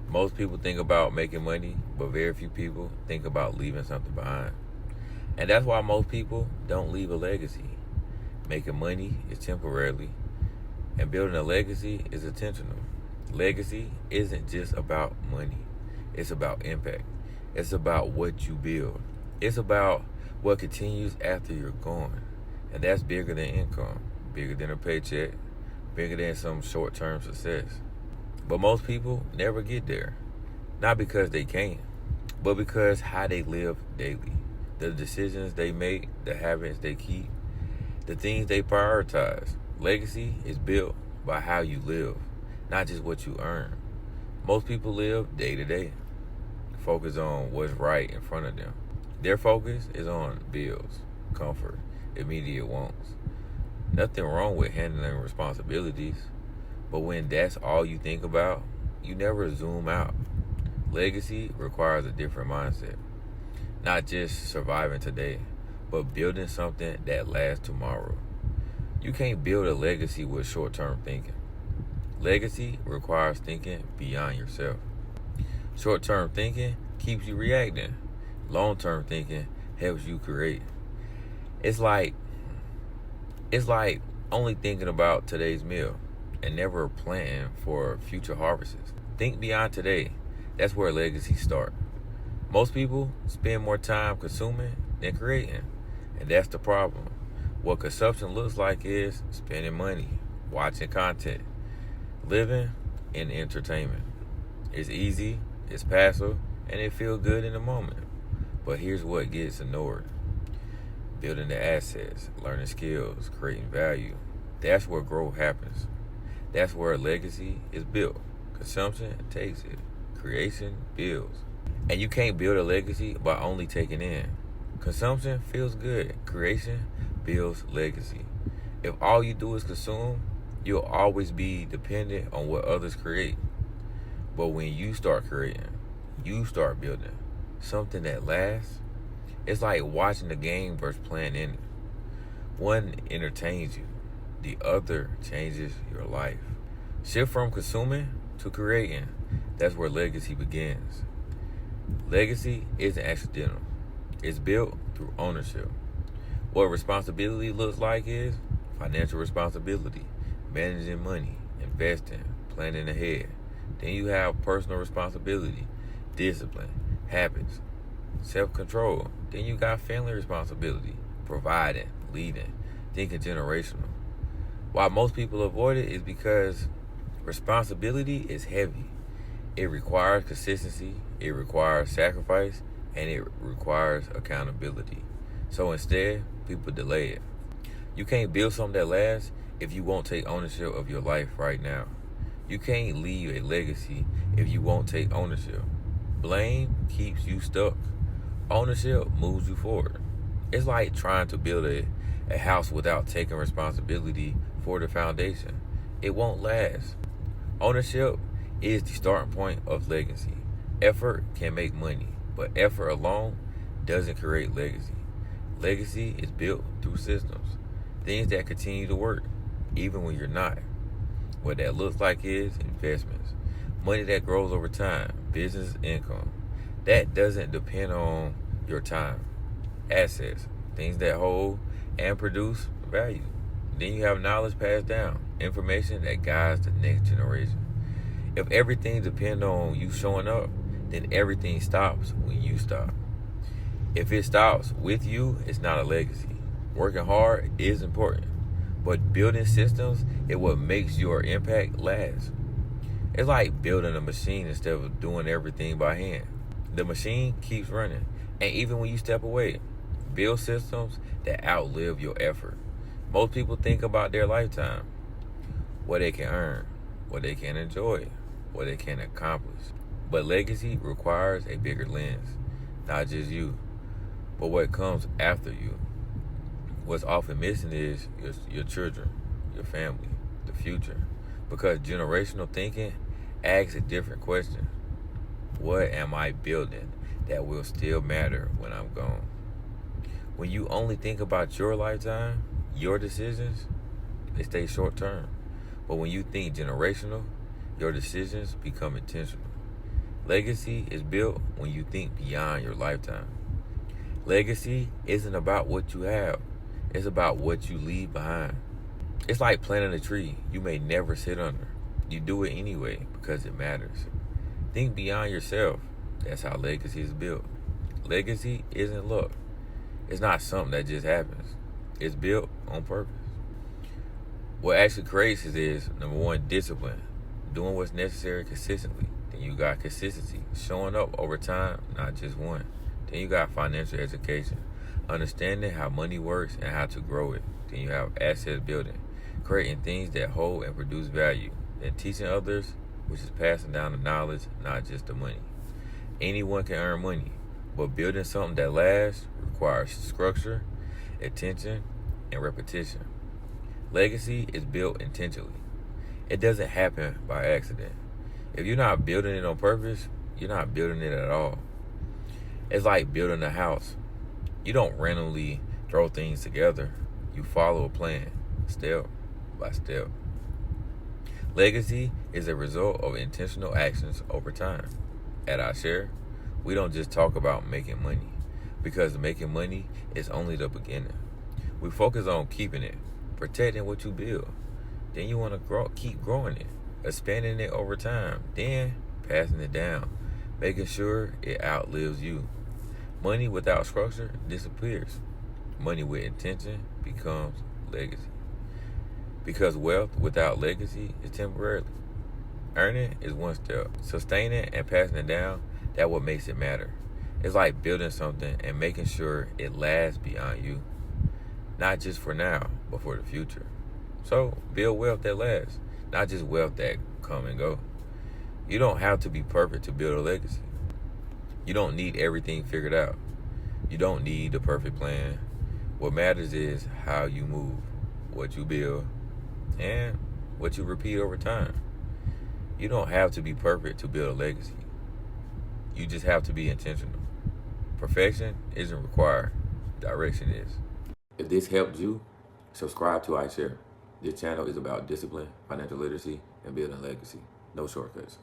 Most people think about making money, but very few people think about leaving something behind. And that's why most people don't leave a legacy. Making money is temporarily, and building a legacy is intentional. Legacy isn't just about money, it's about impact. It's about what you build. It's about what continues after you're gone. And that's bigger than income, bigger than a paycheck, bigger than some short term success. But most people never get there. Not because they can't, but because how they live daily. The decisions they make, the habits they keep, the things they prioritize. Legacy is built by how you live, not just what you earn. Most people live day to day, focus on what's right in front of them. Their focus is on bills, comfort, immediate wants. Nothing wrong with handling responsibilities, but when that's all you think about, you never zoom out. Legacy requires a different mindset. Not just surviving today, but building something that lasts tomorrow. You can't build a legacy with short-term thinking. Legacy requires thinking beyond yourself. Short-term thinking keeps you reacting. Long-term thinking helps you create. It's like only thinking about today's meal and never planning for future harvests. Think beyond today. That's where legacies start. Most people spend more time consuming than creating, and that's the problem. What consumption looks like is spending money, watching content, living in entertainment. It's easy, it's passive, and it feels good in the moment. But here's what gets ignored. Building the assets, learning skills, creating value. That's where growth happens. That's where a legacy is built. Consumption takes it. Creation builds. And you can't build a legacy by only taking in. Consumption feels good. Creation builds legacy. If all you do is consume, you'll always be dependent on what others create. But when you start creating, you start building something that lasts. It's like watching the game versus playing in it. One entertains you, the other changes your life. Shift from consuming to creating. That's where legacy begins. Legacy isn't accidental. It's built through ownership. What responsibility looks like is financial responsibility, managing money, investing, planning ahead. Then you have personal responsibility, discipline, habits, self-control. Then you got family responsibility, providing, leading, thinking generational. Why most people avoid it is because responsibility is heavy. It requires consistency, it requires sacrifice, and it requires accountability. So instead, people delay it. You can't build something that lasts if you won't take ownership of your life right now. You can't leave a legacy if you won't take ownership. Blame keeps you stuck. Ownership moves you forward. It's like trying to build a house without taking responsibility for the foundation. It won't last. Ownership is the starting point of legacy. Effort can make money, but effort alone doesn't create legacy. Legacy is built through systems, things that continue to work, even when you're not. What that looks like is investments, money that grows over time, business income. That doesn't depend on your time. Assets, things that hold and produce value. Then you have knowledge passed down, information that guides the next generation. If everything depends on you showing up, then everything stops when you stop. If it stops with you, it's not a legacy. Working hard is important, but building systems is what makes your impact last. It's like building a machine instead of doing everything by hand. The machine keeps running, and even when you step away, build systems that outlive your effort. Most people think about their lifetime, what they can earn, what they can enjoy, what they can accomplish. But legacy requires a bigger lens, not just you, but what comes after you. What's often missing is your children, your family, the future. Because generational thinking asks a different question. What am I building that will still matter when I'm gone? When you only think about your lifetime, your decisions, they stay short term. But when you think generational, your decisions become intentional. Legacy is built when you think beyond your lifetime. Legacy isn't about what you have, it's about what you leave behind. It's like planting a tree you may never sit under. You do it anyway because it matters. Think beyond yourself. That's how legacy is built. Legacy isn't luck. It's not something that just happens. It's built on purpose. What actually creates it is, number one, discipline. Doing what's necessary consistently. Then you got consistency. Showing up over time, not just one. Then you got financial education. Understanding how money works and how to grow it. Then you have asset building. Creating things that hold and produce value. Then teaching others, which is passing down the knowledge, not just the money. Anyone can earn money, but building something that lasts requires structure, attention, and repetition. Legacy is built intentionally. It doesn't happen by accident. If you're not building it on purpose, you're not building it at all. It's like building a house. You don't randomly throw things together. You follow a plan, step by step. Legacy is a result of intentional actions over time. At our share, we don't just talk about making money, because making money is only the beginning. We focus on keeping it, protecting what you build. Then you want to keep growing it, expanding it over time, then passing it down, making sure it outlives you. Money without structure disappears. Money with intention becomes legacy. Because wealth without legacy is temporary. Earning is one step. Sustaining and passing it down, that's what makes it matter. It's like building something and making sure it lasts beyond you. Not just for now, but for the future. So build wealth that lasts, not just wealth that come and go. You don't have to be perfect to build a legacy. You don't need everything figured out. You don't need the perfect plan. What matters is how you move, what you build, and what you repeat over time. You don't have to be perfect to build a legacy. You just have to be intentional. Perfection isn't required. Direction is. If this helped you, subscribe to iShare. This channel is about discipline, financial literacy, and building legacy. No shortcuts.